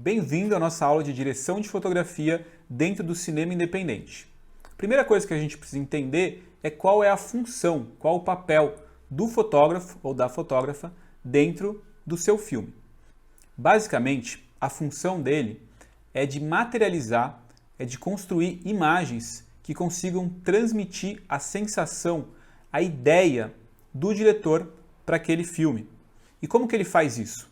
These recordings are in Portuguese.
Bem-vindo à nossa aula de direção de fotografia dentro do cinema independente. A primeira coisa que a gente precisa entender é qual é a função, qual o papel do fotógrafo ou da fotógrafa dentro do seu filme. Basicamente, a função dele é de materializar, é de construir imagens que consigam transmitir a sensação, a ideia do diretor para aquele filme. E como que ele faz isso?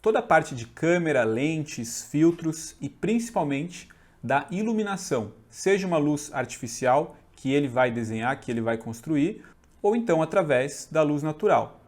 Toda a parte de câmera, lentes, filtros e principalmente da iluminação, seja uma luz artificial que ele vai desenhar, que ele vai construir, ou então através da luz natural.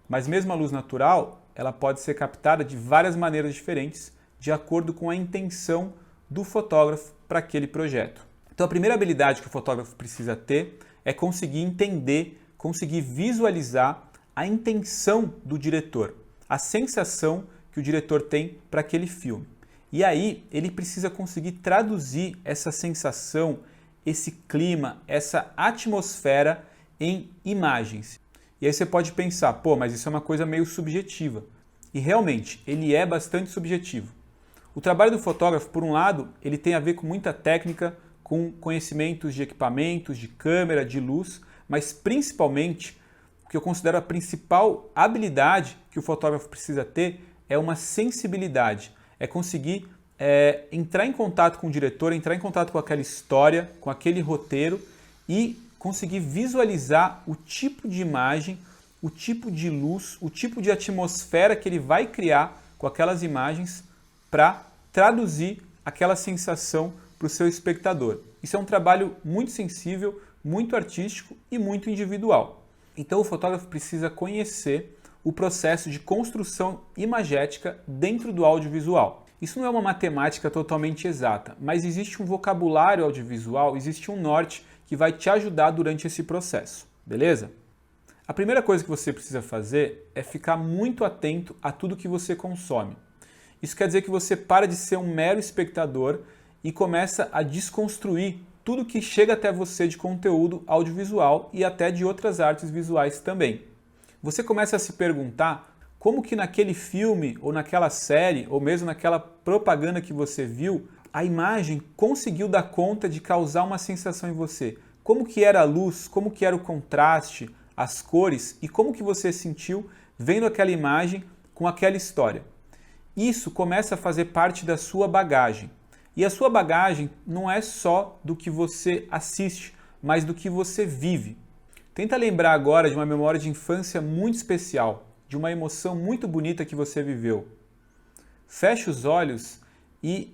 Mas mesmo a luz natural, ela pode ser captada de várias maneiras diferentes, de acordo com a intenção do fotógrafo para aquele projeto. Então a primeira habilidade que o fotógrafo precisa ter é conseguir entender, conseguir visualizar a intenção do diretor, a sensação que o diretor tem para aquele filme. E aí ele precisa conseguir traduzir essa sensação, esse clima, essa atmosfera em imagens. E aí você pode pensar, pô, mas isso é uma coisa meio subjetiva. E realmente, ele é bastante subjetivo. O trabalho do fotógrafo, por um lado, ele tem a ver com muita técnica, com conhecimentos de equipamentos, de câmera, de luz, mas principalmente, o que eu considero a principal habilidade que o fotógrafo precisa ter é uma sensibilidade, é conseguir entrar em contato com o diretor, entrar em contato com aquela história, com aquele roteiro e conseguir visualizar o tipo de imagem, o tipo de luz, o tipo de atmosfera que ele vai criar com aquelas imagens para traduzir aquela sensação para o seu espectador. Isso é um trabalho muito sensível, muito artístico e muito individual. Então o fotógrafo precisa conhecer o processo de construção imagética dentro do audiovisual. Isso não é uma matemática totalmente exata, mas existe um vocabulário audiovisual, existe um norte que vai te ajudar durante esse processo, beleza? A primeira coisa que você precisa fazer é ficar muito atento a tudo que você consome. Isso quer dizer que você para de ser um mero espectador e começa a desconstruir tudo que chega até você de conteúdo audiovisual e até de outras artes visuais também. Você começa a se perguntar como que naquele filme, ou naquela série, ou mesmo naquela propaganda que você viu, a imagem conseguiu dar conta de causar uma sensação em você. Como que era a luz, como que era o contraste, as cores e como que você sentiu vendo aquela imagem com aquela história. Isso começa a fazer parte da sua bagagem. E a sua bagagem não é só do que você assiste, mas do que você vive. Tenta lembrar agora de uma memória de infância muito especial, de uma emoção muito bonita que você viveu. Feche os olhos e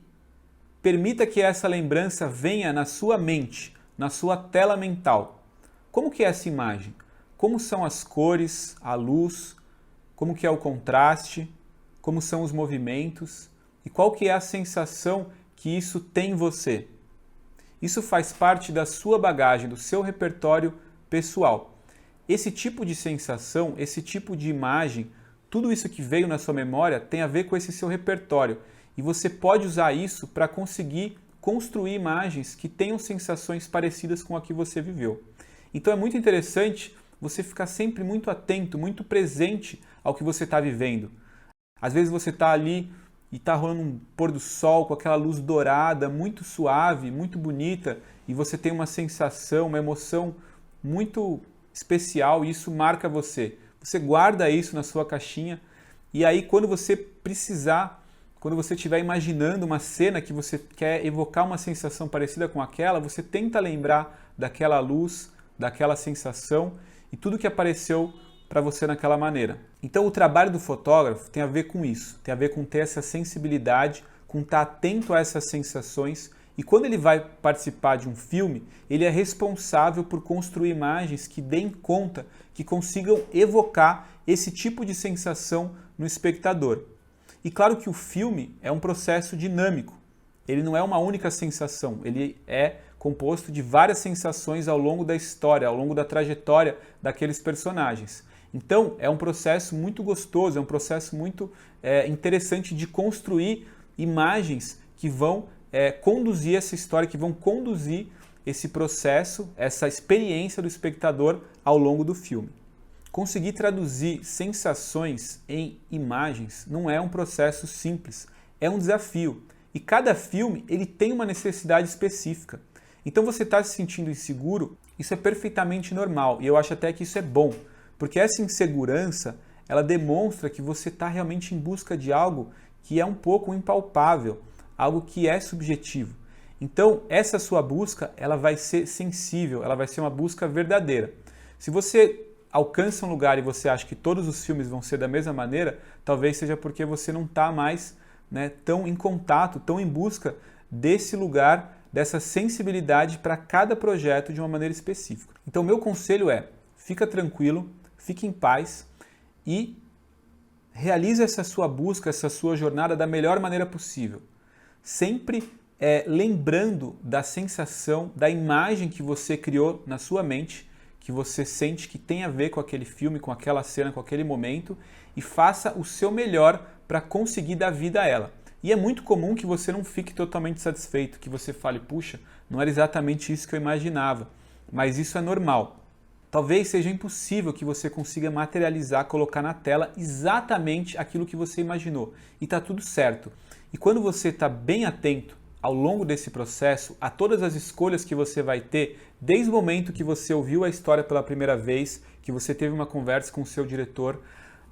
permita que essa lembrança venha na sua mente, na sua tela mental. Como que é essa imagem? Como são as cores, a luz, como que é o contraste, como são os movimentos e qual que é a sensação que isso tem em você? Isso faz parte da sua bagagem, do seu repertório pessoal. Esse tipo de sensação, esse tipo de imagem, tudo isso que veio na sua memória tem a ver com esse seu repertório. E você pode usar isso para conseguir construir imagens que tenham sensações parecidas com a que você viveu. Então é muito interessante você ficar sempre muito atento, muito presente ao que você está vivendo. Às vezes você está ali e está rolando um pôr do sol com aquela luz dourada, muito suave, muito bonita, e você tem uma sensação, uma emoção muito especial e isso marca você. Você guarda isso na sua caixinha e aí quando você precisar, quando você estiver imaginando uma cena que você quer evocar uma sensação parecida com aquela, você tenta lembrar daquela luz, daquela sensação e tudo que apareceu para você naquela maneira. Então o trabalho do fotógrafo tem a ver com isso, tem a ver com ter essa sensibilidade, com estar atento a essas sensações. E quando ele vai participar de um filme, ele é responsável por construir imagens que deem conta, que consigam evocar esse tipo de sensação no espectador. E claro que o filme é um processo dinâmico, ele não é uma única sensação, ele é composto de várias sensações ao longo da história, ao longo da trajetória daqueles personagens. Então é um processo muito gostoso, é um processo muito interessante de construir imagens que vão conduzir essa história, que vão conduzir esse processo, essa experiência do espectador ao longo do filme. Conseguir traduzir sensações em imagens não é um processo simples, é um desafio. E cada filme ele tem uma necessidade específica. Então você está se sentindo inseguro, isso é perfeitamente normal. E eu acho até que isso é bom, porque essa insegurança ela demonstra que você está realmente em busca de algo que é um pouco impalpável, algo que é subjetivo. Então essa sua busca ela vai ser sensível, ela vai ser uma busca verdadeira. Se você alcança um lugar e você acha que todos os filmes vão ser da mesma maneira, talvez seja porque você não está mais tão em contato, tão em busca desse lugar, dessa sensibilidade para cada projeto de uma maneira específica. Então meu conselho é, fica tranquilo, fique em paz e realize essa sua busca, essa sua jornada da melhor maneira possível. Sempre lembrando da sensação, da imagem que você criou na sua mente, que você sente que tem a ver com aquele filme, com aquela cena, com aquele momento, e faça o seu melhor para conseguir dar vida a ela. E é muito comum que você não fique totalmente satisfeito, que você fale, puxa, não era exatamente isso que eu imaginava, mas isso é normal. Talvez seja impossível que você consiga materializar, colocar na tela exatamente aquilo que você imaginou. E está tudo certo. E quando você está bem atento ao longo desse processo, a todas as escolhas que você vai ter, desde o momento que você ouviu a história pela primeira vez, que você teve uma conversa com o seu diretor,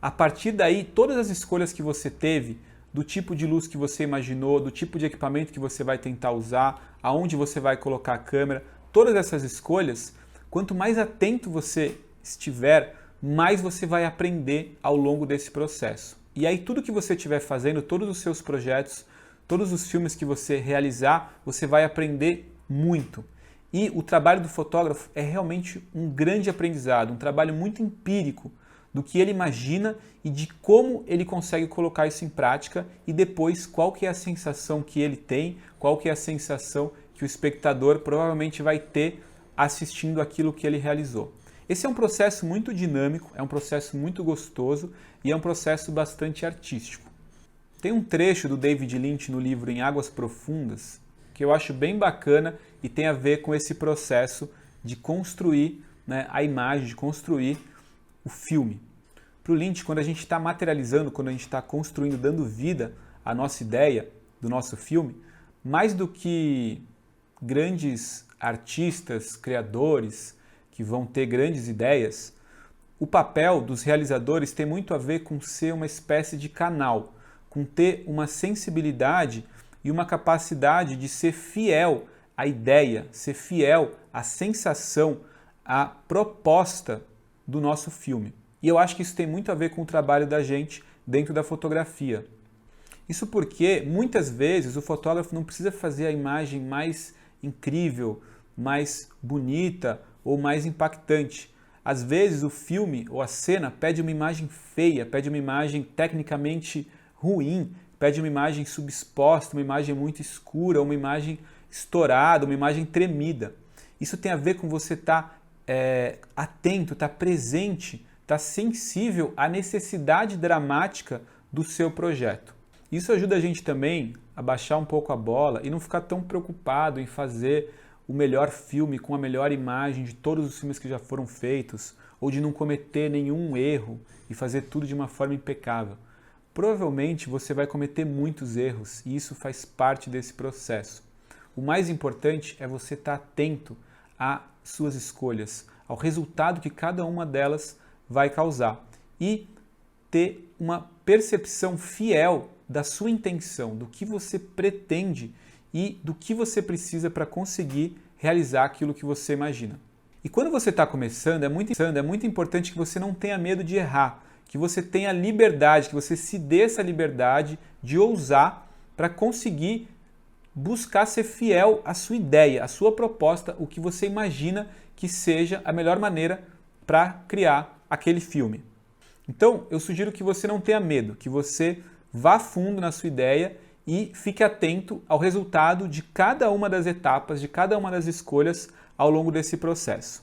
a partir daí, todas as escolhas que você teve, do tipo de luz que você imaginou, do tipo de equipamento que você vai tentar usar, aonde você vai colocar a câmera, todas essas escolhas, quanto mais atento você estiver, mais você vai aprender ao longo desse processo. E aí tudo que você estiver fazendo, todos os seus projetos, todos os filmes que você realizar, você vai aprender muito. E o trabalho do fotógrafo é realmente um grande aprendizado, um trabalho muito empírico do que ele imagina e de como ele consegue colocar isso em prática e depois qual que é a sensação que ele tem, qual que é a sensação que o espectador provavelmente vai ter assistindo aquilo que ele realizou. Esse é um processo muito dinâmico, é um processo muito gostoso e é um processo bastante artístico. Tem um trecho do David Lynch no livro Em Águas Profundas que eu acho bem bacana e tem a ver com esse processo de construir a imagem, de construir o filme. Para o Lynch, quando a gente está materializando, quando a gente está construindo, dando vida à nossa ideia do nosso filme, mais do que grandes artistas, criadores que vão ter grandes ideias, o papel dos realizadores tem muito a ver com ser uma espécie de canal, com ter uma sensibilidade e uma capacidade de ser fiel à ideia, ser fiel à sensação, à proposta do nosso filme. E eu acho que isso tem muito a ver com o trabalho da gente dentro da fotografia. Isso porque, muitas vezes, o fotógrafo não precisa fazer a imagem mais incrível, mais bonita ou mais impactante. Às vezes, o filme ou a cena pede uma imagem feia, pede uma imagem tecnicamente ruim, pede uma imagem subexposta, uma imagem muito escura, uma imagem estourada, uma imagem tremida. Isso tem a ver com você estar atento, estar presente, estar sensível à necessidade dramática do seu projeto. Isso ajuda a gente também a baixar um pouco a bola e não ficar tão preocupado em fazer o melhor filme com a melhor imagem de todos os filmes que já foram feitos, ou de não cometer nenhum erro e fazer tudo de uma forma impecável. Provavelmente você vai cometer muitos erros e isso faz parte desse processo. O mais importante é você estar atento às suas escolhas, ao resultado que cada uma delas vai causar e ter uma percepção fiel da sua intenção, do que você pretende e do que você precisa para conseguir realizar aquilo que você imagina. E quando você está começando, é muito importante que você não tenha medo de errar, que você tenha liberdade, que você se dê essa liberdade de ousar para conseguir buscar ser fiel à sua ideia, à sua proposta, o que você imagina que seja a melhor maneira para criar aquele filme. Então, eu sugiro que você não tenha medo, que você vá fundo na sua ideia e fique atento ao resultado de cada uma das etapas, de cada uma das escolhas ao longo desse processo.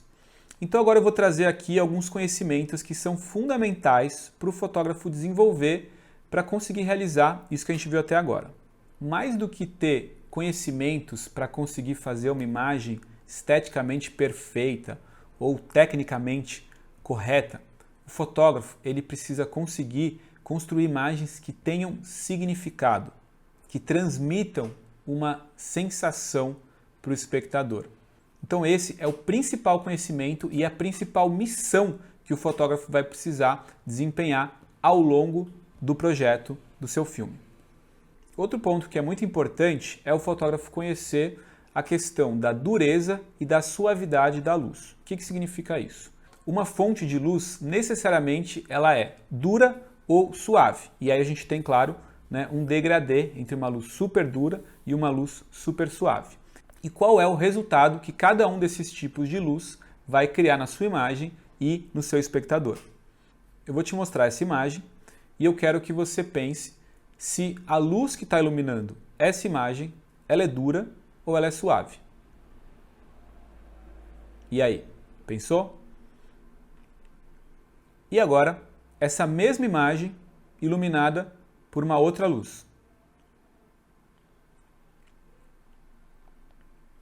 Então agora eu vou trazer aqui alguns conhecimentos que são fundamentais para o fotógrafo desenvolver para conseguir realizar isso que a gente viu até agora. Mais do que ter conhecimentos para conseguir fazer uma imagem esteticamente perfeita ou tecnicamente correta, o fotógrafo ele precisa conseguir construir imagens que tenham significado. que transmitam uma sensação para o espectador. Então esse é o principal conhecimento e a principal missão que o fotógrafo vai precisar desempenhar ao longo do projeto do seu filme. Outro ponto que é muito importante é o fotógrafo conhecer a questão da dureza e da suavidade da luz. O que significa isso? Uma fonte de luz, necessariamente, ela é dura ou suave. E aí a gente tem, claro, né, um degradê entre uma luz super dura e uma luz super suave. E qual é o resultado que cada um desses tipos de luz vai criar na sua imagem e no seu espectador? Eu vou te mostrar essa imagem e eu quero que você pense se a luz que está iluminando essa imagem, ela é dura ou ela é suave. E aí, pensou? E agora, essa mesma imagem iluminada por uma outra luz.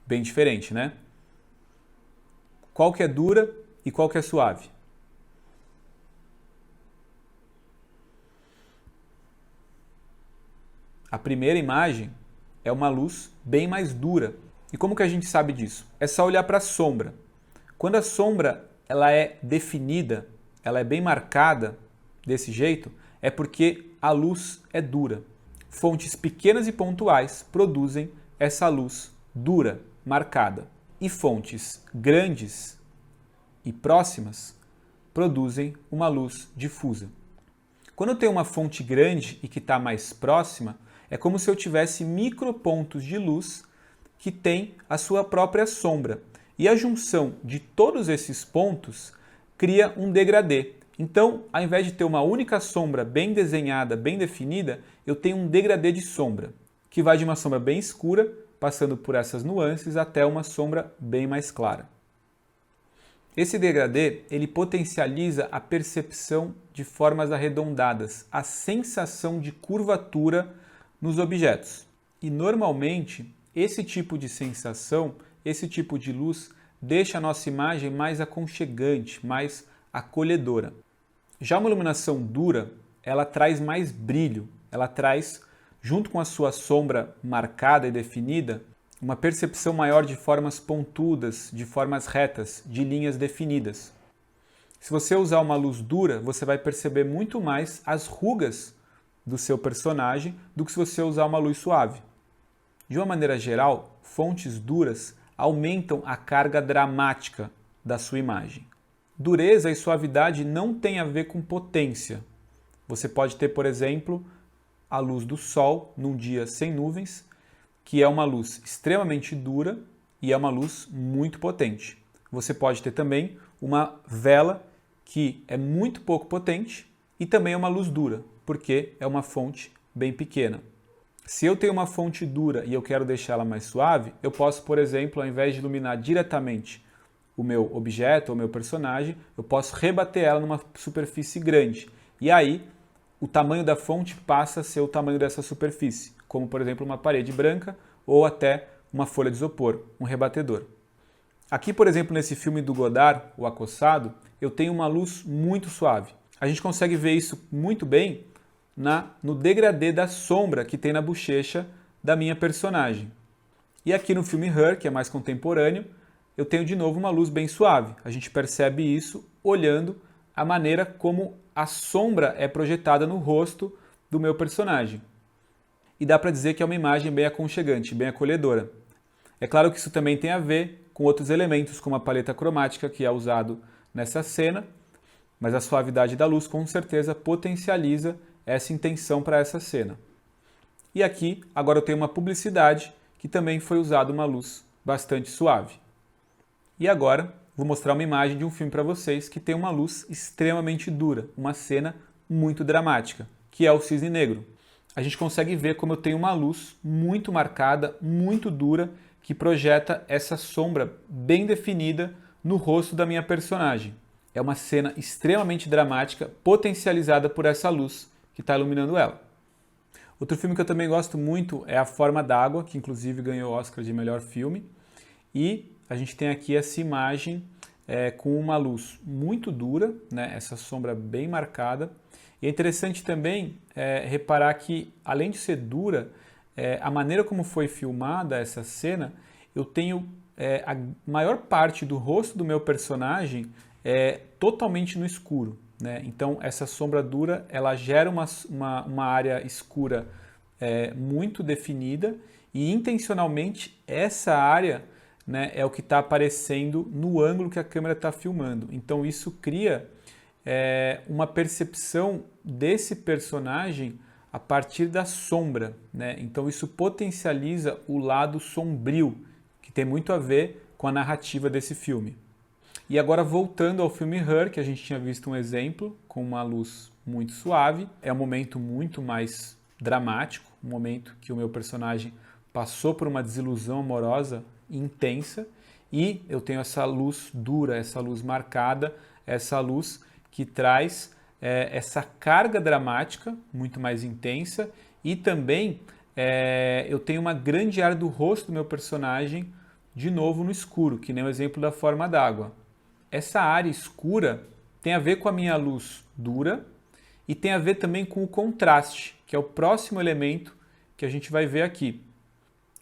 Bem diferente, né? Qual que é dura e qual que é suave? A primeira imagem é uma luz bem mais dura. E como que a gente sabe disso? É só olhar para a sombra. Quando a sombra ela é definida, ela é bem marcada desse jeito, é porque a luz é dura. Fontes pequenas e pontuais produzem essa luz dura, marcada. E fontes grandes e próximas produzem uma luz difusa. Quando eu tenho uma fonte grande e que está mais próxima, é como se eu tivesse micropontos de luz que têm a sua própria sombra. E a junção de todos esses pontos cria um degradê. Então, ao invés de ter uma única sombra bem desenhada, bem definida, eu tenho um degradê de sombra, que vai de uma sombra bem escura, passando por essas nuances, até uma sombra bem mais clara. Esse degradê, ele potencializa a percepção de formas arredondadas, a sensação de curvatura nos objetos. E normalmente, esse tipo de sensação, esse tipo de luz, deixa a nossa imagem mais aconchegante, mais acolhedora. Já uma iluminação dura, ela traz mais brilho, ela traz, junto com a sua sombra marcada e definida, uma percepção maior de formas pontudas, de formas retas, de linhas definidas. Se você usar uma luz dura, você vai perceber muito mais as rugas do seu personagem do que se você usar uma luz suave. De uma maneira geral, fontes duras aumentam a carga dramática da sua imagem. Dureza e suavidade não têm a ver com potência. Você pode ter, por exemplo, a luz do sol num dia sem nuvens, que é uma luz extremamente dura e é uma luz muito potente. Você pode ter também uma vela que é muito pouco potente e também é uma luz dura, porque é uma fonte bem pequena. Se eu tenho uma fonte dura e eu quero deixá-la mais suave, eu posso, por exemplo, ao invés de iluminar diretamente o meu objeto ou o meu personagem, eu posso rebater ela numa superfície grande. E aí, o tamanho da fonte passa a ser o tamanho dessa superfície, como, por exemplo, uma parede branca ou até uma folha de isopor, um rebatedor. Aqui, por exemplo, nesse filme do Godard, O Acossado, eu tenho uma luz muito suave. A gente consegue ver isso muito bem no degradê da sombra que tem na bochecha da minha personagem. E aqui no filme Her, que é mais contemporâneo, eu tenho de novo uma luz bem suave. A gente percebe isso olhando a maneira como a sombra é projetada no rosto do meu personagem. E dá para dizer que é uma imagem bem aconchegante, bem acolhedora. É claro que isso também tem a ver com outros elementos, como a paleta cromática que é usado nessa cena, mas a suavidade da luz com certeza potencializa essa intenção para essa cena. E aqui, agora eu tenho uma publicidade que também foi usada uma luz bastante suave. E agora, vou mostrar uma imagem de um filme para vocês que tem uma luz extremamente dura, uma cena muito dramática, que é o Cisne Negro. A gente consegue ver como eu tenho uma luz muito marcada, muito dura, que projeta essa sombra bem definida no rosto da minha personagem. É uma cena extremamente dramática, potencializada por essa luz que está iluminando ela. Outro filme que eu também gosto muito é A Forma d'Água, que inclusive ganhou o Oscar de melhor filme. E a gente tem aqui essa imagem com uma luz muito dura, né? Essa sombra bem marcada. E é interessante também reparar que, além de ser dura, a maneira como foi filmada essa cena, eu tenho a maior parte do rosto do meu personagem totalmente no escuro, né? Então essa sombra dura ela gera uma área escura muito definida e intencionalmente essa área, né, é o que está aparecendo no ângulo que a câmera está filmando. Então isso cria uma percepção desse personagem a partir da sombra, né? Então isso potencializa o lado sombrio, que tem muito a ver com a narrativa desse filme. E agora voltando ao filme Her, que a gente tinha visto um exemplo com uma luz muito suave, é um momento muito mais dramático, um momento que o meu personagem passou por uma desilusão amorosa intensa e eu tenho essa luz dura, essa luz marcada, essa luz que traz essa carga dramática muito mais intensa e também eu tenho uma grande área do rosto do meu personagem de novo no escuro, que nem o exemplo da forma d'água. Essa área escura tem a ver com a minha luz dura e tem a ver também com o contraste, que é o próximo elemento que a gente vai ver aqui.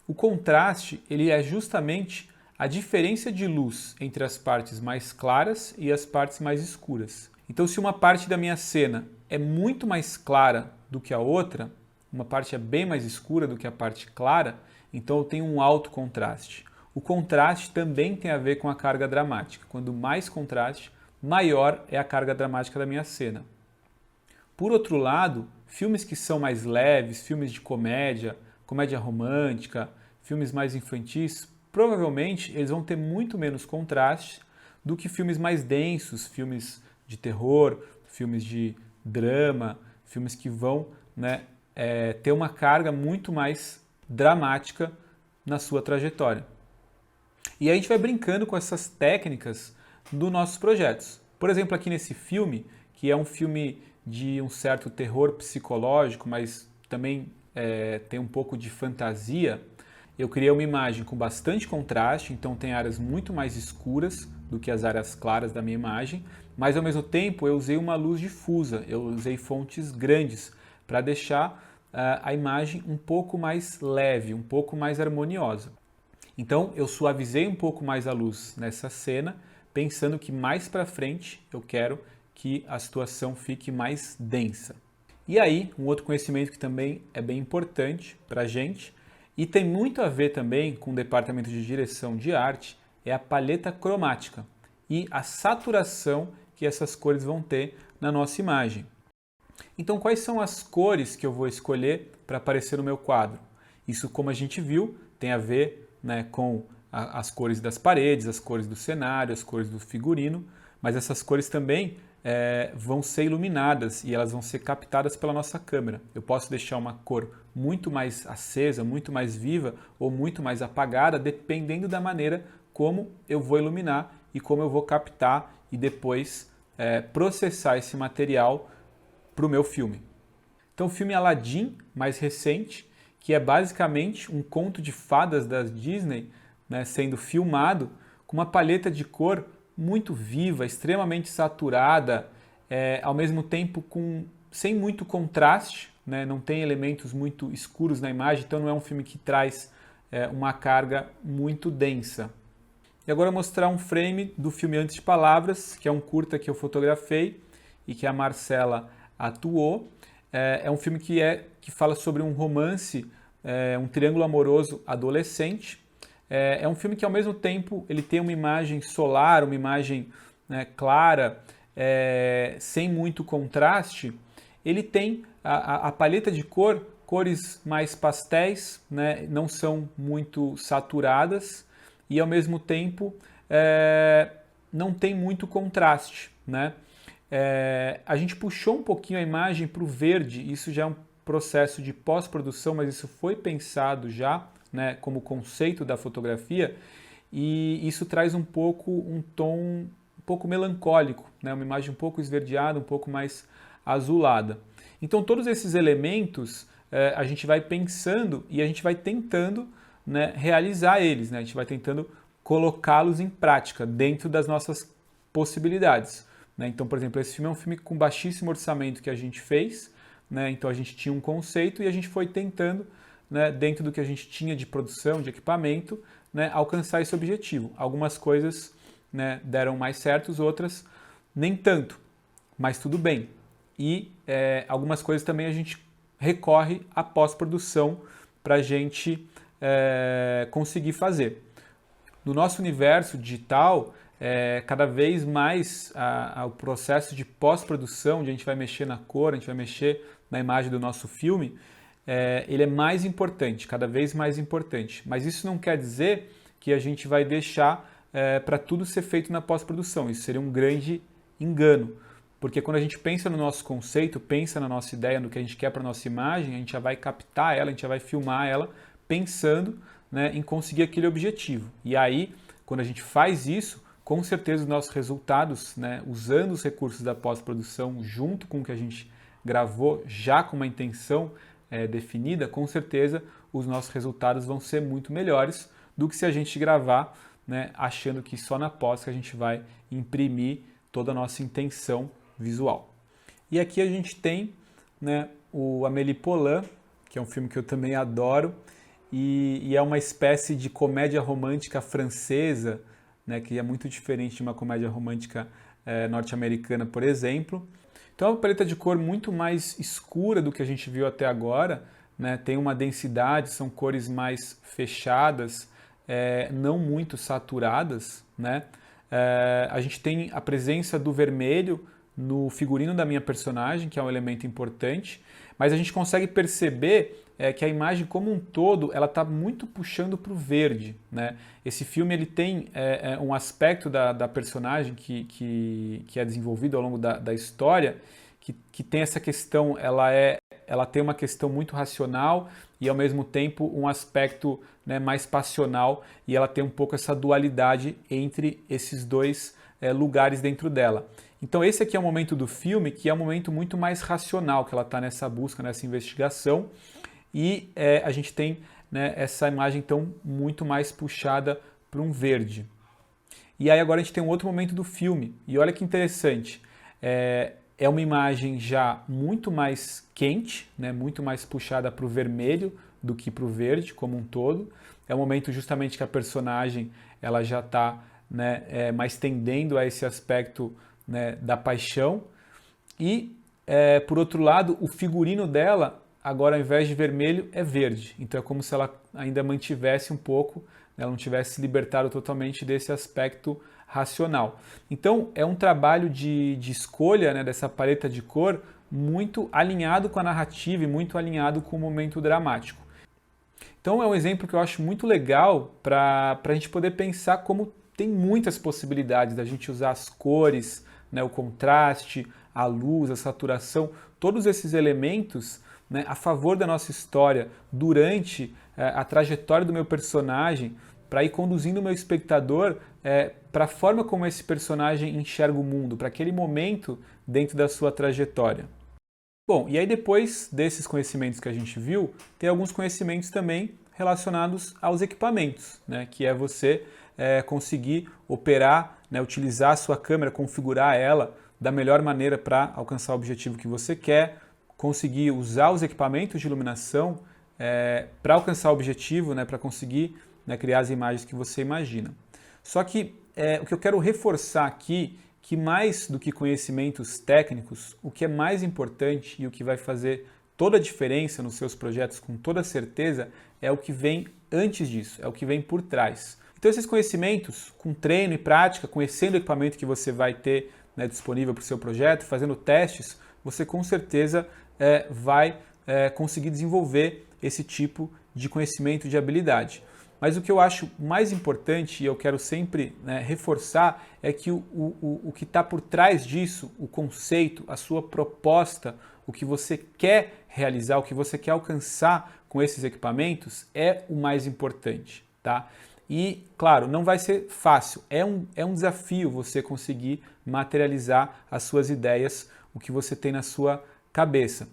O contraste ele é justamente a diferença de luz entre as partes mais claras e as partes mais escuras. Então, se uma parte da minha cena é muito mais clara do que a outra, uma parte é bem mais escura do que a parte clara, então eu tenho um alto contraste. O contraste também tem a ver com a carga dramática. Quando mais contraste, maior é a carga dramática da minha cena. Por outro lado, filmes que são mais leves, filmes de comédia, comédia romântica, filmes mais infantis, provavelmente eles vão ter muito menos contraste do que filmes mais densos, filmes de terror, filmes de drama, filmes que vão, né, ter uma carga muito mais dramática na sua trajetória. E aí a gente vai brincando com essas técnicas dos nossos projetos. Por exemplo, aqui nesse filme, que é um filme de um certo terror psicológico, mas também tem um pouco de fantasia, eu criei uma imagem com bastante contraste, então tem áreas muito mais escuras do que as áreas claras da minha imagem, mas ao mesmo tempo eu usei uma luz difusa, eu usei fontes grandes para deixar a imagem um pouco mais leve, um pouco mais harmoniosa. Então eu suavizei um pouco mais a luz nessa cena, pensando que mais para frente eu quero que a situação fique mais densa. E aí, um outro conhecimento que também é bem importante para a gente, e tem muito a ver também com o departamento de direção de arte, é a paleta cromática e a saturação que essas cores vão ter na nossa imagem. Então, quais são as cores que eu vou escolher para aparecer no meu quadro? Isso, como a gente viu, tem a ver, né, com as cores das paredes, as cores do cenário, as cores do figurino, mas essas cores também vão ser iluminadas e elas vão ser captadas pela nossa câmera. Eu posso deixar uma cor muito mais acesa, muito mais viva ou muito mais apagada, dependendo da maneira como eu vou iluminar e como eu vou captar e depois processar esse material para o meu filme. Então o filme Aladdin, mais recente, que é basicamente um conto de fadas da Disney, né, sendo filmado com uma paleta de cor muito viva, extremamente saturada, ao mesmo tempo sem muito contraste, né, não tem elementos muito escuros na imagem, então não é um filme que traz uma carga muito densa. E agora eu vou mostrar um frame do filme Antes de Palavras, que é um curta que eu fotografei e que a Marcela atuou. É um filme que fala sobre um romance, um triângulo amoroso adolescente. É um filme que ao mesmo tempo ele tem uma imagem solar, uma imagem, né, clara, sem muito contraste. Ele tem a paleta de cores mais pastéis, né, não são muito saturadas e ao mesmo tempo não tem muito contraste, né? A gente puxou um pouquinho a imagem para o verde, isso já é um processo de pós-produção, mas isso foi pensado já, né, como conceito da fotografia, e isso traz um tom um pouco melancólico, né, uma imagem um pouco esverdeada, um pouco mais azulada. Então todos esses elementos a gente vai pensando e a gente vai tentando, né, realizar eles, né, a gente vai tentando colocá-los em prática dentro das nossas possibilidades. Então, por exemplo, esse filme é um filme com baixíssimo orçamento que a gente fez, né? Então a gente tinha um conceito e a gente foi tentando né, dentro do que a gente tinha de produção, de equipamento, né, alcançar esse objetivo. Algumas coisas, né, deram mais certos, outras nem tanto, mas tudo bem. E algumas coisas também a gente recorre à pós-produção para a gente conseguir fazer. No nosso universo digital, cada vez mais o processo de pós-produção, onde a gente vai mexer na cor, a gente vai mexer na imagem do nosso filme, ele é mais importante, cada vez mais importante. Mas isso não quer dizer que a gente vai deixar para tudo ser feito na pós-produção. Isso seria um grande engano. Porque quando a gente pensa no nosso conceito, pensa na nossa ideia, no que a gente quer para a nossa imagem, a gente já vai captar ela, a gente já vai filmar ela pensando, né, em conseguir aquele objetivo. E aí, quando a gente faz isso, com certeza os nossos resultados, né, usando os recursos da pós-produção junto com o que a gente gravou, já com uma intenção definida, com certeza os nossos resultados vão ser muito melhores do que se a gente gravar, né, achando que só na pós que a gente vai imprimir toda a nossa intenção visual. E aqui a gente tem, né, o Amélie Poulain, que é um filme que eu também adoro, e é uma espécie de comédia romântica francesa, né, que é muito diferente de uma comédia romântica norte-americana, por exemplo. Então é uma paleta de cor muito mais escura do que a gente viu até agora, né, tem uma densidade, são cores mais fechadas, não muito saturadas, né? A gente tem a presença do vermelho no figurino da minha personagem, que é um elemento importante, mas a gente consegue perceber que a imagem como um todo ela está muito puxando para o verde, né? Esse filme ele tem um aspecto da personagem que é desenvolvido ao longo da história, que tem essa questão, ela tem uma questão muito racional e ao mesmo tempo um aspecto, né, mais passional, e ela tem um pouco essa dualidade entre esses dois lugares dentro dela. Então esse aqui é o momento do filme que é um momento muito mais racional, que ela está nessa busca, nessa investigação, e a gente tem, né, essa imagem então muito mais puxada para um verde. E aí agora a gente tem um outro momento do filme, e olha que interessante, é uma imagem já muito mais quente, né, muito mais puxada para o vermelho do que para o verde como um todo. É um momento justamente que a personagem ela já está, né, mais tendendo a esse aspecto, né, da paixão. E, por outro lado, o figurino dela, agora ao invés de vermelho, é verde. Então é como se ela ainda mantivesse um pouco, né, ela não tivesse se libertado totalmente desse aspecto racional. Então é um trabalho de escolha, né, dessa paleta de cor muito alinhado com a narrativa e muito alinhado com o momento dramático. Então é um exemplo que eu acho muito legal para a gente poder pensar como tem muitas possibilidades da gente usar as cores, né, o contraste, a luz, a saturação, todos esses elementos, né, a favor da nossa história durante a trajetória do meu personagem, para ir conduzindo o meu espectador para a forma como esse personagem enxerga o mundo, para aquele momento dentro da sua trajetória. Bom, e aí depois desses conhecimentos que a gente viu, tem alguns conhecimentos também relacionados aos equipamentos, né? Que é você conseguir operar, né? Utilizar a sua câmera, configurar ela da melhor maneira para alcançar o objetivo que você quer, conseguir usar os equipamentos de iluminação para alcançar o objetivo, né? Para conseguir, né, criar as imagens que você imagina. Só que o que eu quero reforçar aqui, que mais do que conhecimentos técnicos, o que é mais importante e o que vai fazer toda a diferença nos seus projetos com toda certeza é o que vem antes disso, é o que vem por trás. Então esses conhecimentos, com treino e prática, conhecendo o equipamento que você vai ter, né, disponível para o seu projeto, fazendo testes, você com certeza vai conseguir desenvolver esse tipo de conhecimento, de habilidade. Mas o que eu acho mais importante, e eu quero sempre, né, reforçar, é que o que está por trás disso, o conceito, a sua proposta, o que você quer realizar, o que você quer alcançar com esses equipamentos é o mais importante, tá? E, claro, não vai ser fácil, é um desafio você conseguir materializar as suas ideias, o que você tem na sua cabeça.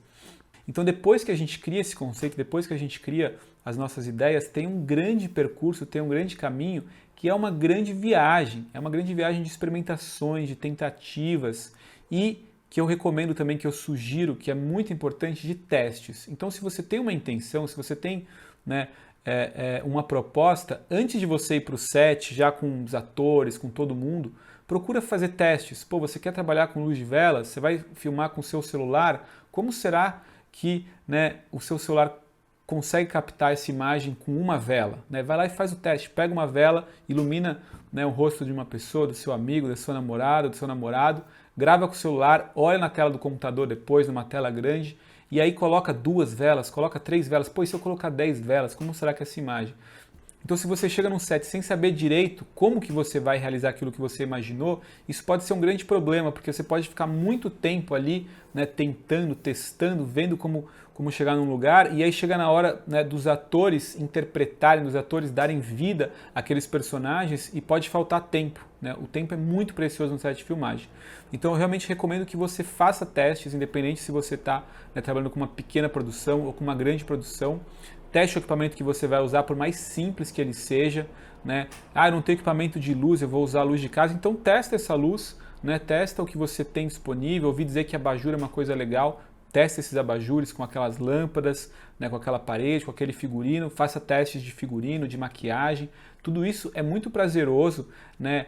Então, depois que a gente cria esse conceito, depois que a gente cria as nossas ideias, tem um grande percurso, tem um grande caminho, que é uma grande viagem de experimentações, de tentativas, e que eu recomendo também, que eu sugiro, que é muito importante, de testes. Então, se você tem uma intenção, se você tem, né, uma proposta, antes de você ir para o set, já com os atores, com todo mundo, procura fazer testes. Pô, você quer trabalhar com luz de vela? Você vai filmar com o seu celular? Como será que, né, o seu celular consegue captar essa imagem com uma vela? Né? Vai lá e faz o teste. Pega uma vela, ilumina, né, o rosto de uma pessoa, do seu amigo, da sua namorada, do seu namorado, grava com o celular, olha na tela do computador depois, numa tela grande, e aí coloca 2 velas, coloca 3 velas. Pô, e se eu colocar 10 velas, como será que é essa imagem? Então, se você chega num set sem saber direito como que você vai realizar aquilo que você imaginou, isso pode ser um grande problema, porque você pode ficar muito tempo ali, né, tentando, testando, vendo como chegar num lugar, e aí chega na hora, né, dos atores interpretarem, dos atores darem vida àqueles personagens, e pode faltar tempo. Né? O tempo é muito precioso no set de filmagem. Então, eu realmente recomendo que você faça testes, independente se você está, né, trabalhando com uma pequena produção ou com uma grande produção. Teste o equipamento que você vai usar, por mais simples que ele seja, né? Ah, eu não tenho equipamento de luz, eu vou usar a luz de casa. Então testa essa luz, né? Testa o que você tem disponível. Ouvi dizer que abajur é uma coisa legal. Testa esses abajures com aquelas lâmpadas, né? Com aquela parede, com aquele figurino. Faça testes de figurino, de maquiagem. Tudo isso é muito prazeroso, né?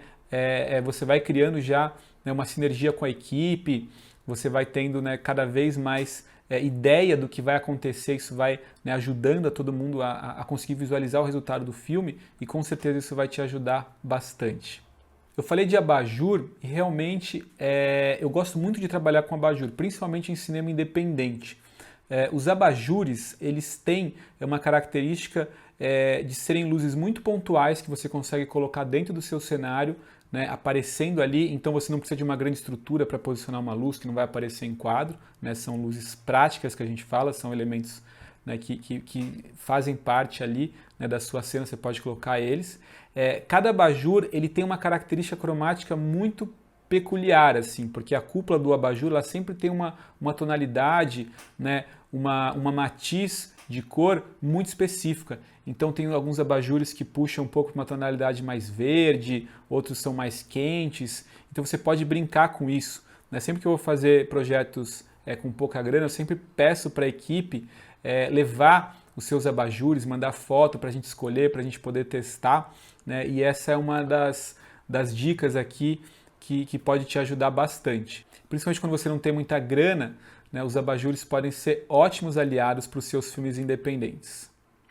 Você vai criando já, né, uma sinergia com a equipe. Você vai tendo, né, cada vez mais ideia do que vai acontecer, isso vai, né, ajudando a todo mundo a conseguir visualizar o resultado do filme, e com certeza isso vai te ajudar bastante. Eu falei de abajur e realmente eu gosto muito de trabalhar com abajur, principalmente em cinema independente. Os abajures, eles têm uma característica de serem luzes muito pontuais que você consegue colocar dentro do seu cenário, né, aparecendo ali. Então você não precisa de uma grande estrutura para posicionar uma luz que não vai aparecer em quadro, né? São luzes práticas que a gente fala, são elementos, né, que fazem parte ali, né, da sua cena, você pode colocar eles. Cada abajur ele tem uma característica cromática muito peculiar, assim, porque a cúpula do abajur ela sempre tem uma tonalidade, né, uma matiz de cor muito específica. Então tem alguns abajures que puxam um pouco para uma tonalidade mais verde, outros são mais quentes. Então você pode brincar com isso, né? Sempre que eu vou fazer projetos com pouca grana, eu sempre peço para a equipe levar os seus abajures, mandar foto para a gente escolher, para a gente poder testar, né? E essa é uma das dicas aqui que pode te ajudar bastante. Principalmente quando você não tem muita grana, né, os abajures podem ser ótimos aliados para os seus filmes independentes.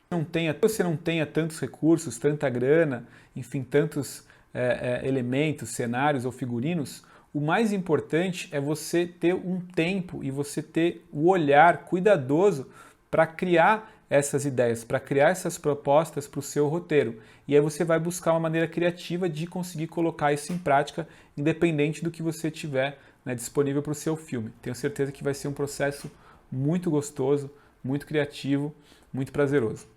Se você não tenha tantos recursos, tanta grana, enfim, tantos elementos, cenários ou figurinos, o mais importante é você ter um tempo e você ter o olhar cuidadoso para criar essas ideias, para criar essas propostas para o seu roteiro. E aí você vai buscar uma maneira criativa de conseguir colocar isso em prática, independente do que você tiver, né, disponível para o seu filme. Tenho certeza que vai ser um processo muito gostoso, muito criativo, muito prazeroso.